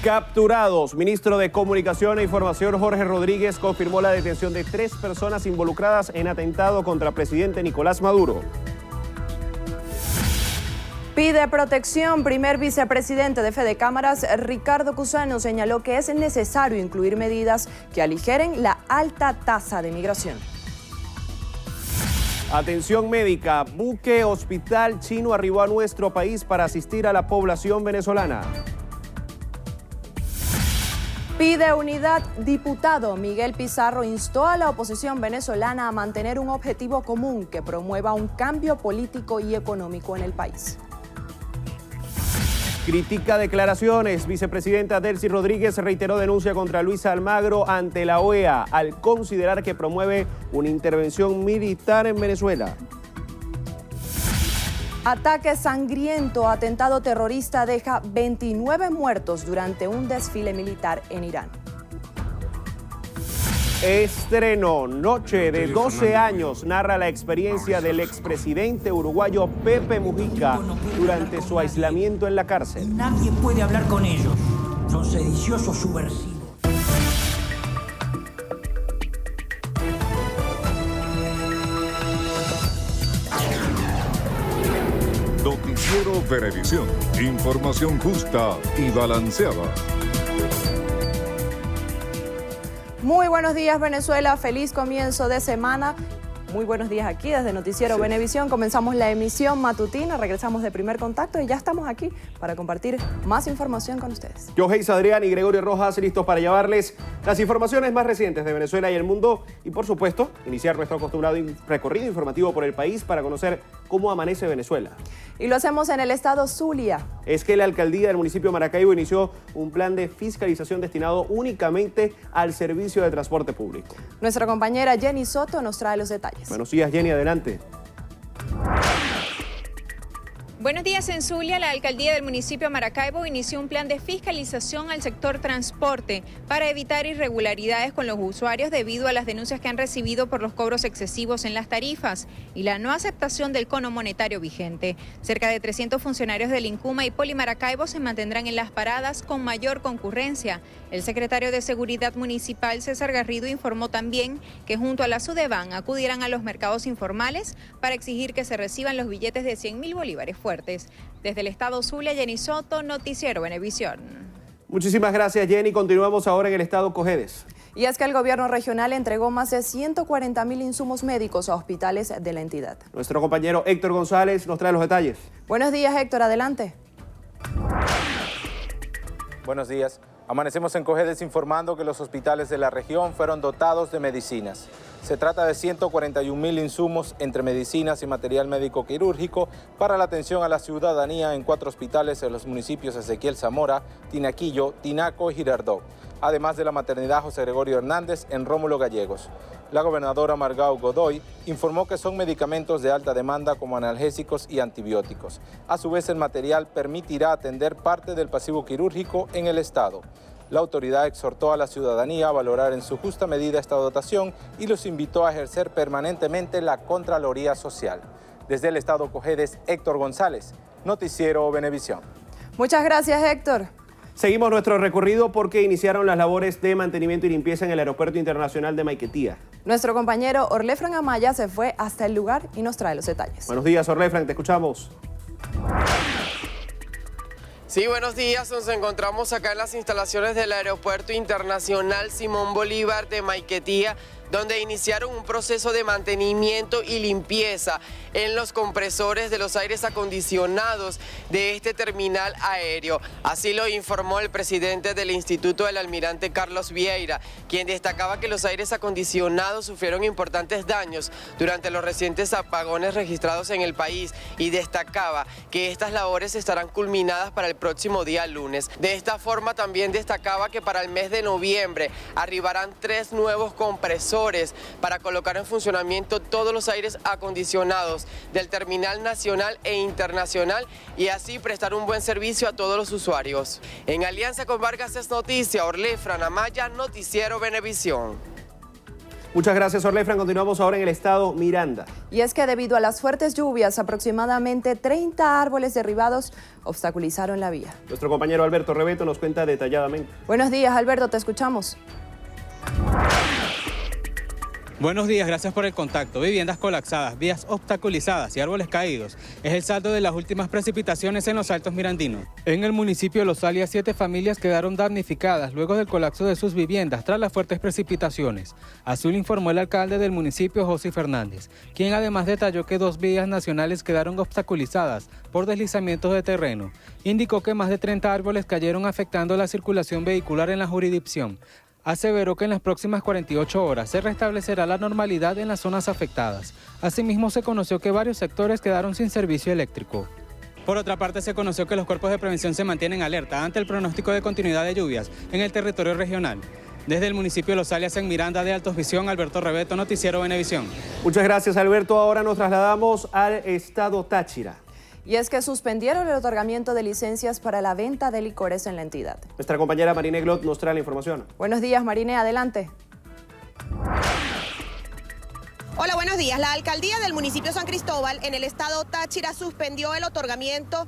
Capturados. Ministro de Comunicación e Información Jorge Rodríguez confirmó la detención de 3 personas involucradas en atentado contra el presidente Nicolás Maduro. Pide protección. Primer vicepresidente de Fede Cámaras, Ricardo Cusano, señaló que es necesario incluir medidas que aligeren la alta tasa de migración. Atención médica. Buque hospital chino arribó a nuestro país para asistir a la población venezolana. Pide unidad. Diputado Miguel Pizarro instó a la oposición venezolana a mantener un objetivo común que promueva un cambio político y económico en el país. Critica declaraciones. Vicepresidenta Delcy Rodríguez reiteró denuncia contra Luis Almagro ante la OEA al considerar que promueve una intervención militar en Venezuela. Ataque sangriento. Atentado terrorista deja 29 muertos durante un desfile militar en Irán. Estreno. Noche de 12 años narra la experiencia del expresidente uruguayo Pepe Mujica durante su aislamiento en la cárcel. Nadie puede hablar con ellos. Son sediciosos subversivos. Noticiero Venevisión. Información justa y balanceada. Muy buenos días, Venezuela. Feliz comienzo de semana. Muy buenos días aquí desde Noticiero Venevisión. Comenzamos la emisión matutina, regresamos de Primer Contacto y ya estamos aquí para compartir más información con ustedes. Yoheis Adrián y Gregorio Rojas listos para llevarles las informaciones más recientes de Venezuela y el mundo y, por supuesto, iniciar nuestro acostumbrado recorrido informativo por el país para conocer cómo amanece Venezuela. Y lo hacemos en el estado Zulia. Es que la alcaldía del municipio de Maracaibo inició un plan de fiscalización destinado únicamente al servicio de transporte público. Nuestra compañera Jenny Soto nos trae los detalles. Buenos días, Jenny, adelante. Buenos días. En Zulia, la alcaldía del municipio de Maracaibo inició un plan de fiscalización al sector transporte para evitar irregularidades con los usuarios debido a las denuncias que han recibido por los cobros excesivos en las tarifas y la no aceptación del cono monetario vigente. Cerca de 300 funcionarios del INCUMA y Polimaracaibo se mantendrán en las paradas con mayor concurrencia. El secretario de Seguridad Municipal, César Garrido, informó también que junto a la SUDEBAN acudirán a los mercados informales para exigir que se reciban los billetes de 100.000 bolívares fuertes. Desde el estado Zulia, Jenny Soto, Noticiero Venevisión. Muchísimas gracias, Jenny. Continuamos ahora en el estado Cojedes. Y es que el gobierno regional entregó más de 140.000 insumos médicos a hospitales de la entidad. Nuestro compañero Héctor González nos trae los detalles. Buenos días, Héctor, adelante. Buenos días. Amanecemos en Cojedes informando que los hospitales de la región fueron dotados de medicinas. Se trata de 141.000 insumos entre medicinas y material médico quirúrgico para la atención a la ciudadanía en 4 hospitales en los municipios Ezequiel Zamora, Tinaquillo, Tinaco y Girardot, además de la maternidad José Gregorio Hernández en Rómulo Gallegos. La gobernadora Margao Godoy informó que son medicamentos de alta demanda como analgésicos y antibióticos. A su vez, el material permitirá atender parte del pasivo quirúrgico en el estado. La autoridad exhortó a la ciudadanía a valorar en su justa medida esta dotación y los invitó a ejercer permanentemente la Contraloría Social. Desde el estado Cojedes, Héctor González, Noticiero Venevisión. Muchas gracias, Héctor. Seguimos nuestro recorrido porque iniciaron las labores de mantenimiento y limpieza en el Aeropuerto Internacional de Maiquetía. Nuestro compañero Orlefran Amaya se fue hasta el lugar y nos trae los detalles. Buenos días, Orlefran, te escuchamos. Sí, buenos días. Nos encontramos acá en las instalaciones del Aeropuerto Internacional Simón Bolívar de Maiquetía, donde iniciaron un proceso de mantenimiento y limpieza en los compresores de los aires acondicionados de este terminal aéreo. Así lo informó el presidente del Instituto, el almirante Carlos Vieira, quien destacaba que los aires acondicionados sufrieron importantes daños durante los recientes apagones registrados en el país y destacaba que estas labores estarán culminadas para el próximo día lunes. De esta forma también destacaba que para el mes de noviembre arribarán 3 nuevos compresores para colocar en funcionamiento todos los aires acondicionados del terminal nacional e internacional y así prestar un buen servicio a todos los usuarios. En alianza con Vargas Es Noticia, Orlefran Amaya, Noticiero Venevisión. Muchas gracias, Orlefran. Continuamos ahora en el estado Miranda. Y es que debido a las fuertes lluvias, aproximadamente 30 árboles derribados obstaculizaron la vía. Nuestro compañero Alberto Rebeto nos cuenta detalladamente. Buenos días, Alberto, te escuchamos. Buenos días, gracias por el contacto. Viviendas colapsadas, vías obstaculizadas y árboles caídos es el saldo de las últimas precipitaciones en los Altos Mirandinos. En el municipio de Los Alias, 7 familias quedaron damnificadas luego del colapso de sus viviendas tras las fuertes precipitaciones. Así lo informó el alcalde del municipio, José Fernández, quien además detalló que 2 vías nacionales quedaron obstaculizadas por deslizamientos de terreno. Indicó que más de 30 árboles cayeron afectando la circulación vehicular en la jurisdicción. Aseveró que en las próximas 48 horas se restablecerá la normalidad en las zonas afectadas. Asimismo, se conoció que varios sectores quedaron sin servicio eléctrico. Por otra parte, se conoció que los cuerpos de prevención se mantienen alerta ante el pronóstico de continuidad de lluvias en el territorio regional. Desde el municipio de Los Alias, en Miranda de Altos Visión, Alberto Rebeto, Noticiero Venevisión. Muchas gracias, Alberto. Ahora nos trasladamos al estado Táchira. Y es que suspendieron el otorgamiento de licencias para la venta de licores en la entidad. Nuestra compañera Marine Glot nos trae la información. Buenos días, Marine, adelante. Hola, buenos días. La alcaldía del municipio San Cristóbal en el estado Táchira suspendió el otorgamiento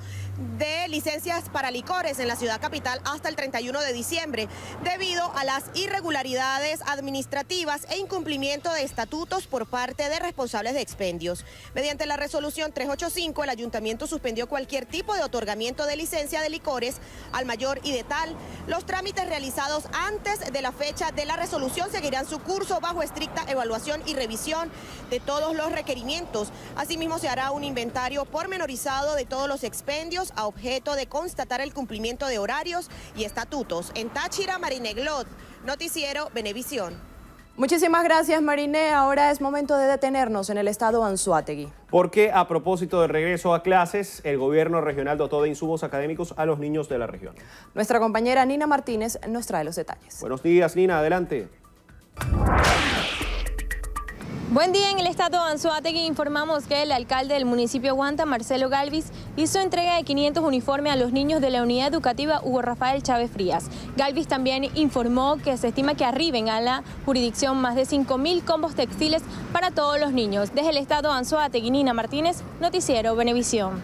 de licencias para licores en la ciudad capital hasta el 31 de diciembre debido a las irregularidades administrativas e incumplimiento de estatutos por parte de responsables de expendios. Mediante la resolución 385, el ayuntamiento suspendió cualquier tipo de otorgamiento de licencia de licores al mayor y de tal. Los trámites realizados antes de la fecha de la resolución seguirán su curso bajo estricta evaluación y revisión de todos los requerimientos. Asimismo, se hará un inventario pormenorizado de todos los expendios a objeto de constatar el cumplimiento de horarios y estatutos. En Táchira, Marine Glot, Noticiero Venevisión. Muchísimas gracias, Marine. Ahora es momento de detenernos en el estado Anzoátegui. Porque a propósito del regreso a clases, el gobierno regional dotó de insumos académicos a los niños de la región. Nuestra compañera Nina Martínez nos trae los detalles. Buenos días, Nina, adelante. Buen día. En el estado de Anzoátegui informamos que el alcalde del municipio Guanta, Marcelo Galvis, hizo entrega de 500 uniformes a los niños de la unidad educativa Hugo Rafael Chávez Frías. Galvis también informó que se estima que arriben a la jurisdicción más de 5.000 combos textiles para todos los niños. Desde el estado de Anzoátegui, Nina Martínez, Noticiero Venevisión.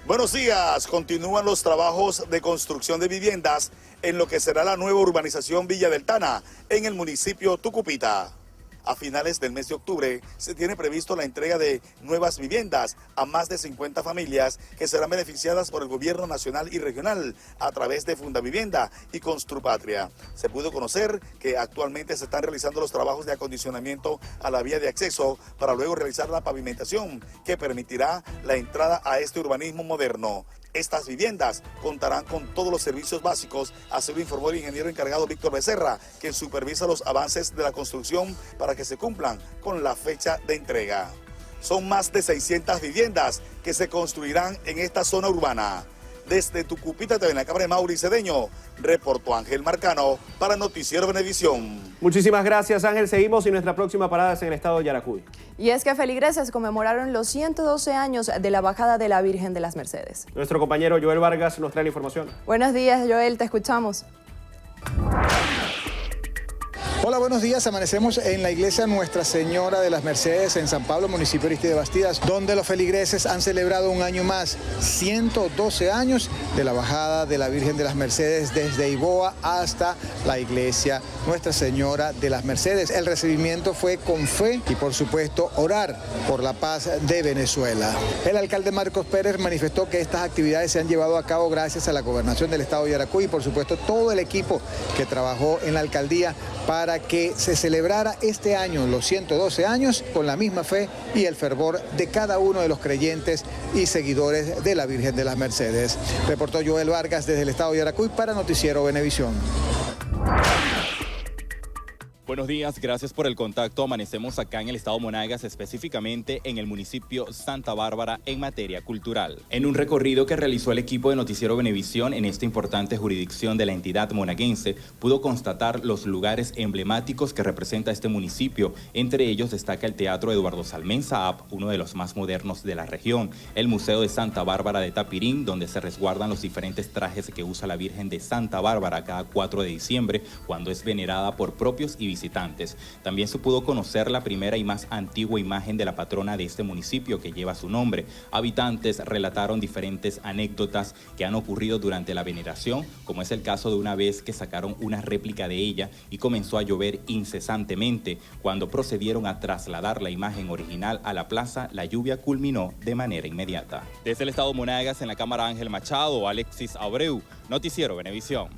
Buenos días. Continúan los trabajos de construcción de viviendas en lo que será la nueva urbanización Villa del Tana, en el municipio Tucupita. A finales del mes de octubre se tiene previsto la entrega de nuevas viviendas a más de 50 familias que serán beneficiadas por el gobierno nacional y regional a través de Fundavivienda y Construpatria. Se pudo conocer que actualmente se están realizando los trabajos de acondicionamiento a la vía de acceso para luego realizar la pavimentación que permitirá la entrada a este urbanismo moderno. Estas viviendas contarán con todos los servicios básicos, así lo informó el ingeniero encargado Víctor Becerra, quien supervisa los avances de la construcción para que se cumplan con la fecha de entrega. Son más de 600 viviendas que se construirán en esta zona urbana. Desde Tucupita, en la Cámara de Mauri Cedeño, reportó Ángel Marcano para Noticiero Venevisión. Muchísimas gracias, Ángel. Seguimos y nuestra próxima parada es en el estado de Yaracuy. Y es que feligreses conmemoraron los 112 años de la bajada de la Virgen de las Mercedes. Nuestro compañero Joel Vargas nos trae la información. Buenos días, Joel, te escuchamos. Hola, buenos días. Amanecemos en la iglesia Nuestra Señora de las Mercedes en San Pablo, municipio de Aristide Bastidas, donde los feligreses han celebrado un año más, 112 años de la bajada de la Virgen de las Mercedes desde Iboa hasta la iglesia Nuestra Señora de las Mercedes. El recibimiento fue con fe y, por supuesto, orar por la paz de Venezuela. El alcalde Marcos Pérez manifestó que estas actividades se han llevado a cabo gracias a la gobernación del estado de Yaracuy y, por supuesto, todo el equipo que trabajó en la alcaldía para que se celebrara este año, los 112 años, con la misma fe y el fervor de cada uno de los creyentes y seguidores de la Virgen de las Mercedes. Reportó Joel Vargas desde el estado de Yaracuy para Noticiero Venevisión. Buenos días, gracias por el contacto. Amanecemos acá en el estado Monagas, específicamente en el municipio Santa Bárbara en materia cultural. En un recorrido que realizó el equipo de Noticiero Venevisión en esta importante jurisdicción de la entidad monaguense, pudo constatar los lugares emblemáticos que representa este municipio. Entre ellos destaca el Teatro Eduardo Salmén Saab, uno de los más modernos de la región, el Museo de Santa Bárbara de Tapirín, donde se resguardan los diferentes trajes que usa la Virgen de Santa Bárbara cada 4 de diciembre, cuando es venerada por propios y visitantes. También se pudo conocer la primera y más antigua imagen de la patrona de este municipio que lleva su nombre. Habitantes relataron diferentes anécdotas que han ocurrido durante la veneración, como es el caso de una vez que sacaron una réplica de ella y comenzó a llover incesantemente. Cuando procedieron a trasladar la imagen original a la plaza, la lluvia culminó de manera inmediata. Desde el estado Monagas, en la cámara Ángel Machado, Alexis Abreu, Noticiero Venevisión.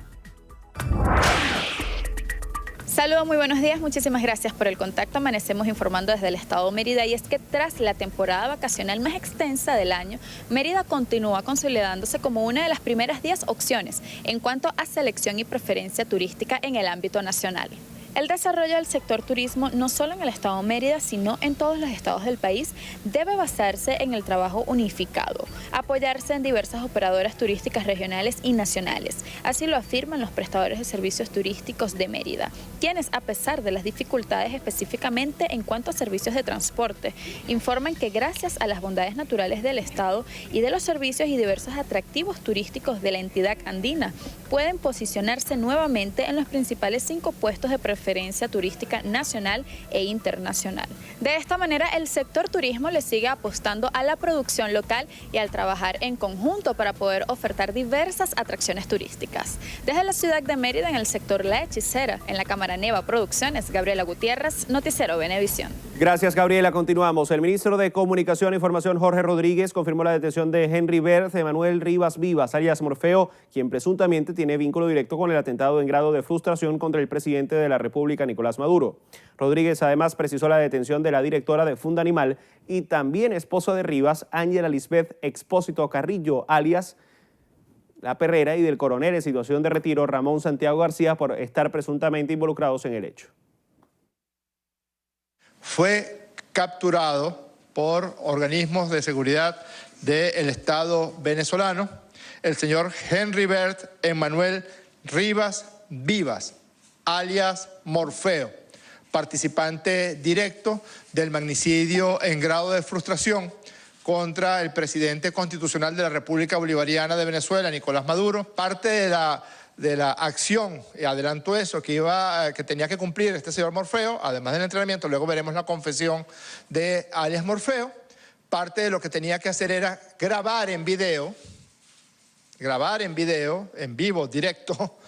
Saludos, muy buenos días, muchísimas gracias por el contacto. Amanecemos informando desde el estado Mérida y es que tras la temporada vacacional más extensa del año, Mérida continúa consolidándose como una de las primeras 10 opciones en cuanto a selección y preferencia turística en el ámbito nacional. El desarrollo del sector turismo, no solo en el estado Mérida, sino en todos los estados del país, debe basarse en el trabajo unificado, apoyarse en diversas operadoras turísticas regionales y nacionales. Así lo afirman los prestadores de servicios turísticos de Mérida, quienes, a pesar de las dificultades específicamente en cuanto a servicios de transporte, informan que gracias a las bondades naturales del estado y de los servicios y diversos atractivos turísticos de la entidad andina, pueden posicionarse nuevamente en los principales 5 puestos de preferencia turística nacional e internacional. De esta manera, el sector turismo le sigue apostando a la producción local y al trabajar en conjunto para poder ofertar diversas atracciones turísticas. Desde la ciudad de Mérida, en el sector La Hechicera, en la Cámara Neva Producciones, Gabriela Gutiérrez, Noticiero Venevisión. Gracias, Gabriela. Continuamos. El ministro de Comunicación e Información, Jorge Rodríguez, confirmó la detención de Henry Berth Emanuel Rivas Vivas, alias Morfeo, quien presuntamente tiene vínculo directo con el atentado en grado de frustración contra el presidente de la República, Nicolás Maduro. Rodríguez además precisó la detención de la directora de Funda Animal y también esposa de Rivas, Ángela Lisbeth Expósito Carrillo, alias La Perrera, y del coronel en situación de retiro, Ramón Santiago García, por estar presuntamente involucrados en el hecho. Fue capturado por organismos de seguridad del Estado venezolano el señor Henry Berth Emanuel Rivas Vivas, alias Morfeo, participante directo del magnicidio en grado de frustración contra el presidente constitucional de la República Bolivariana de Venezuela, Nicolás Maduro. Parte de la acción, y adelanto eso, que tenía que cumplir este señor Morfeo, además del entrenamiento, luego veremos la confesión de alias Morfeo, parte de lo que tenía que hacer era grabar en video, en vivo, directo,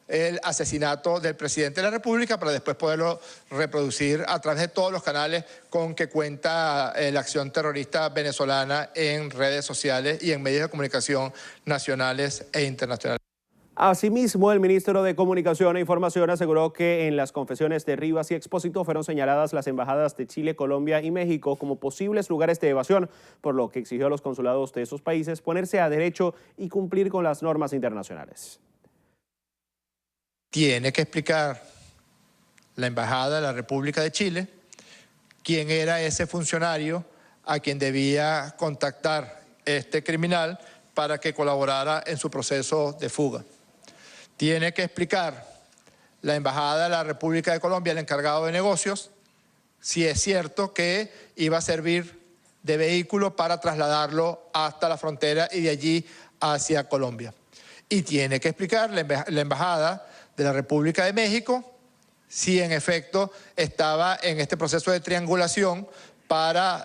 el asesinato del presidente de la República para después poderlo reproducir a través de todos los canales con que cuenta la acción terrorista venezolana en redes sociales y en medios de comunicación nacionales e internacionales. Asimismo, el ministro de Comunicación e Información aseguró que en las confesiones de Rivas y Expósito fueron señaladas las embajadas de Chile, Colombia y México como posibles lugares de evasión, por lo que exigió a los consulados de esos países ponerse a derecho y cumplir con las normas internacionales. Tiene que explicar la Embajada de la República de Chile quién era ese funcionario a quien debía contactar este criminal para que colaborara en su proceso de fuga. Tiene que explicar la Embajada de la República de Colombia, el encargado de negocios, si es cierto que iba a servir de vehículo para trasladarlo hasta la frontera y de allí hacia Colombia. Y tiene que explicar la Embajada de la República de México si en efecto estaba en este proceso de triangulación para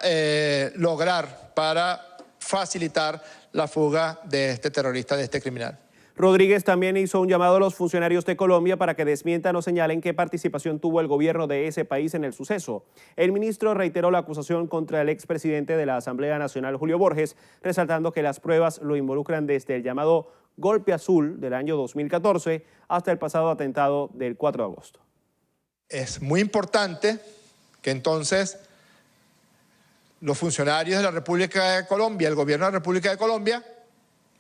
para facilitar la fuga de este terrorista, de este criminal. Rodríguez también hizo un llamado a los funcionarios de Colombia para que desmientan o señalen qué participación tuvo el gobierno de ese país en el suceso. El ministro reiteró la acusación contra el expresidente de la Asamblea Nacional, Julio Borges, resaltando que las pruebas lo involucran desde el llamado Golpe Azul del año 2014 hasta el pasado atentado del 4 de agosto. Es muy importante que entonces los funcionarios de la República de Colombia, el gobierno de la República de Colombia,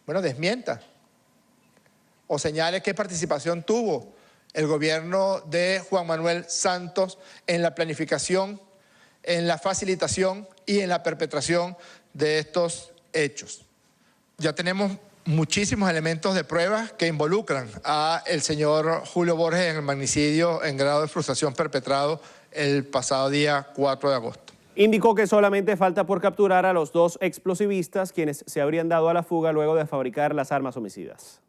desmienta o señale qué participación tuvo el gobierno de Juan Manuel Santos en la planificación, en la facilitación y en la perpetración de estos hechos. Ya tenemos muchísimos elementos de pruebas que involucran a el señor Julio Borges en el magnicidio en grado de frustración perpetrado el pasado día 4 de agosto. Indicó que solamente falta por capturar a los 2 explosivistas quienes se habrían dado a la fuga luego de fabricar las armas homicidas.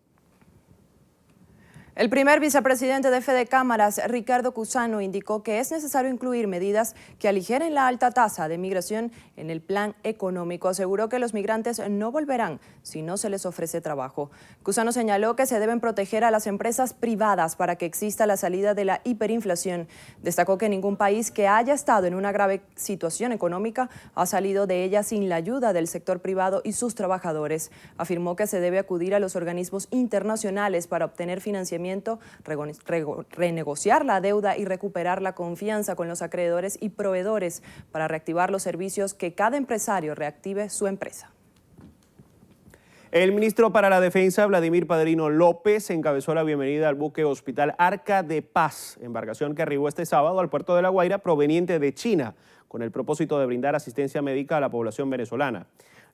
El primer vicepresidente de Fede Cámaras, Ricardo Cusano, indicó que es necesario incluir medidas que aligeren la alta tasa de migración en el plan económico. Aseguró que los migrantes no volverán si no se les ofrece trabajo. Cusano señaló que se deben proteger a las empresas privadas para que exista la salida de la hiperinflación. Destacó que ningún país que haya estado en una grave situación económica ha salido de ella sin la ayuda del sector privado y sus trabajadores. Afirmó que se debe acudir a los organismos internacionales para obtener financiamiento, renegociar la deuda y recuperar la confianza con los acreedores y proveedores para reactivar los servicios, que cada empresario reactive su empresa. El ministro para la Defensa, Vladimir Padrino López, encabezó la bienvenida al buque Hospital Arca de Paz, embarcación que arribó este sábado al puerto de La Guaira proveniente de China, con el propósito de brindar asistencia médica a la población venezolana.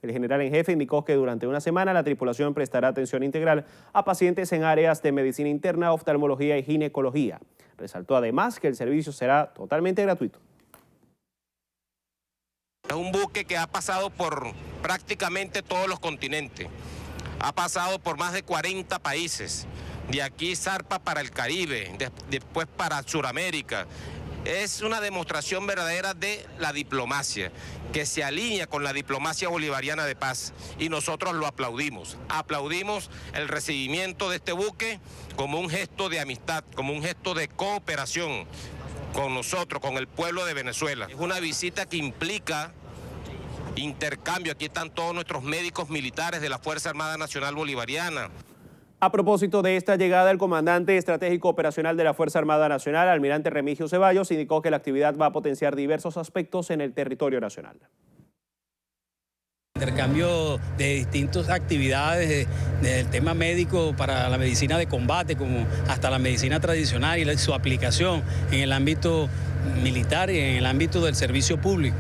El general en jefe indicó que durante una semana la tripulación prestará atención integral a pacientes en áreas de medicina interna, oftalmología y ginecología. Resaltó además que el servicio será totalmente gratuito. Es un buque que ha pasado por prácticamente todos los continentes. Ha pasado por más de 40 países. De aquí zarpa para el Caribe, después para Sudamérica. Es una demostración verdadera de la diplomacia, que se alinea con la diplomacia bolivariana de paz, y nosotros lo aplaudimos. Aplaudimos el recibimiento de este buque como un gesto de amistad, como un gesto de cooperación con nosotros, con el pueblo de Venezuela. Es una visita que implica intercambio. Aquí están todos nuestros médicos militares de la Fuerza Armada Nacional Bolivariana. A propósito de esta llegada, el comandante estratégico operacional de la Fuerza Armada Nacional, almirante Remigio Ceballos, indicó que la actividad va a potenciar diversos aspectos en el territorio nacional. Intercambio de distintas actividades, del tema médico para la medicina de combate, como hasta la medicina tradicional y su aplicación en el ámbito militar y en el ámbito del servicio público.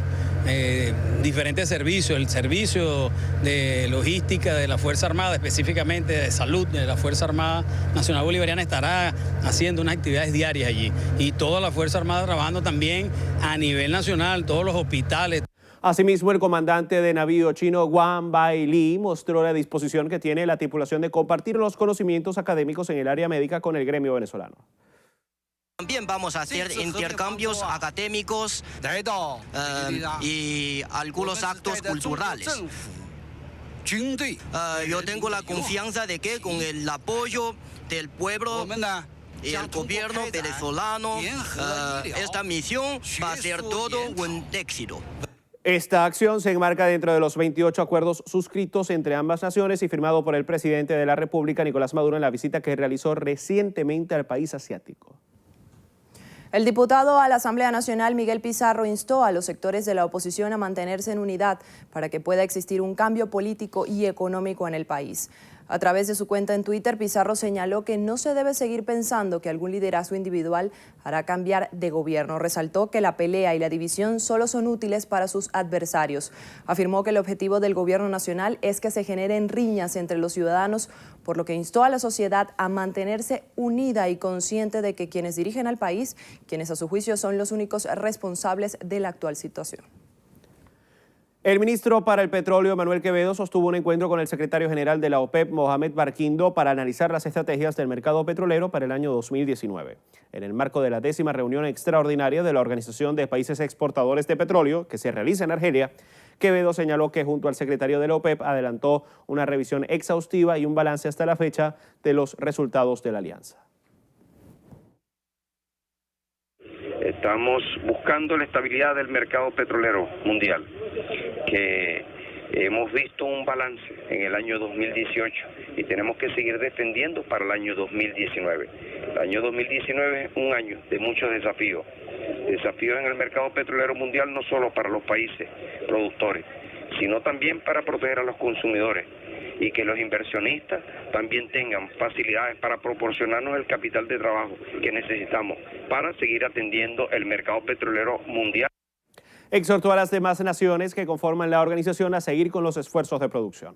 Diferentes servicios, el servicio de logística de la Fuerza Armada, específicamente de salud de la Fuerza Armada Nacional Bolivariana, estará haciendo unas actividades diarias allí, y toda la Fuerza Armada trabajando también a nivel nacional, todos los hospitales. Asimismo, el comandante de navío chino Wang Bai-li mostró la disposición que tiene la tripulación de compartir los conocimientos académicos en el área médica con el gremio venezolano. También vamos a hacer intercambios académicos y algunos actos culturales. Yo tengo la confianza de que con el apoyo del pueblo y el gobierno venezolano, esta misión va a ser todo un éxito. Esta acción se enmarca dentro de los 28 acuerdos suscritos entre ambas naciones y firmado por el presidente de la República, Nicolás Maduro, en la visita que realizó recientemente al país asiático. El diputado a la Asamblea Nacional, Miguel Pizarro, instó a los sectores de la oposición a mantenerse en unidad para que pueda existir un cambio político y económico en el país. A través de su cuenta en Twitter, Pizarro señaló que no se debe seguir pensando que algún liderazgo individual hará cambiar de gobierno. Resaltó que la pelea y la división solo son útiles para sus adversarios. Afirmó que el objetivo del gobierno nacional es que se generen riñas entre los ciudadanos, por lo que instó a la sociedad a mantenerse unida y consciente de que quienes dirigen al país, quienes a su juicio son los únicos responsables de la actual situación. El ministro para el Petróleo, Manuel Quevedo, sostuvo un encuentro con el secretario general de la OPEP, Mohamed Barquindo, para analizar las estrategias del mercado petrolero para el año 2019. En el marco de la 10ª reunión extraordinaria de la Organización de Países Exportadores de Petróleo, que se realiza en Argelia, Quevedo señaló que junto al secretario de la OPEP adelantó una revisión exhaustiva y un balance hasta la fecha de los resultados de la alianza. Estamos buscando la estabilidad del mercado petrolero mundial, que hemos visto un balance en el año 2018 y tenemos que seguir defendiendo para el año 2019. El año 2019 es un año de muchos desafíos en el mercado petrolero mundial, no solo para los países productores, sino también para proteger a los consumidores y que los inversionistas también tengan facilidades para proporcionarnos el capital de trabajo que necesitamos para seguir atendiendo el mercado petrolero mundial. Exhortó a las demás naciones que conforman la organización a seguir con los esfuerzos de producción.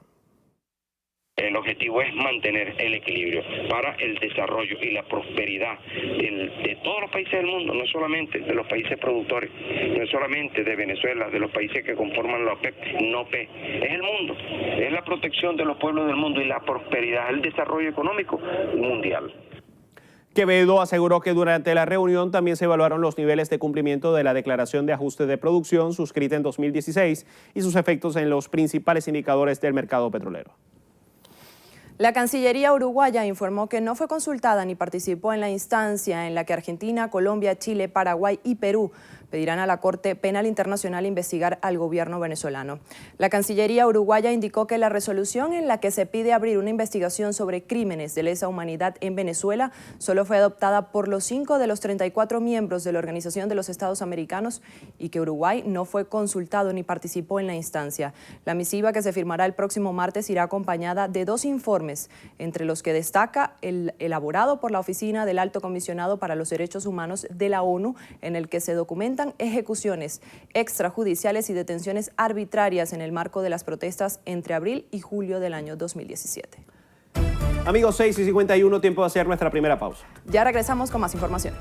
El objetivo es mantener el equilibrio para el desarrollo y la prosperidad de todos los países del mundo, no solamente de los países productores, no solamente de Venezuela, de los países que conforman la OPEP, no OPEP, es el mundo, es la protección de los pueblos del mundo y la prosperidad, el desarrollo económico mundial. Quevedo aseguró que durante la reunión también se evaluaron los niveles de cumplimiento de la Declaración de Ajuste de Producción suscrita en 2016 y sus efectos en los principales indicadores del mercado petrolero. La Cancillería uruguaya informó que no fue consultada ni participó en la instancia en la que Argentina, Colombia, Chile, Paraguay y Perú pedirán a la Corte Penal Internacional investigar al gobierno venezolano. La Cancillería uruguaya indicó que la resolución en la que se pide abrir una investigación sobre crímenes de lesa humanidad en Venezuela solo fue adoptada por los 5 de los 34 miembros de la Organización de los Estados Americanos y que Uruguay no fue consultado ni participó en la instancia. La misiva, que se firmará el próximo martes, irá acompañada de 2 informes, entre los que destaca el elaborado por la Oficina del Alto Comisionado para los Derechos Humanos de la ONU, en el que se documentan ejecuciones extrajudiciales y detenciones arbitrarias en el marco de las protestas entre abril y julio del año 2017. Amigos, 6:51, tiempo de hacer nuestra primera pausa. Ya regresamos con más información.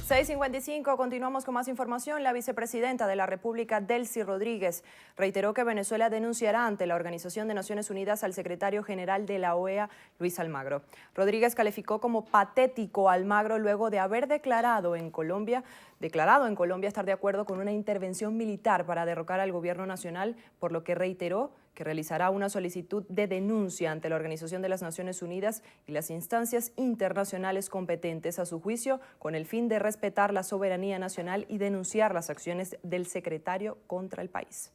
(6:55) Continuamos con más información. La vicepresidenta de la República, Delcy Rodríguez, reiteró que Venezuela denunciará ante la Organización de Naciones Unidas al secretario general de la OEA, Luis Almagro. Rodríguez calificó como patético a Almagro luego de haber declarado en Colombia estar de acuerdo con una intervención militar para derrocar al gobierno nacional, por lo que reiteró que realizará una solicitud de denuncia ante la Organización de las Naciones Unidas y las instancias internacionales competentes a su juicio, con el fin de respetar la soberanía nacional y denunciar las acciones del secretario contra el país.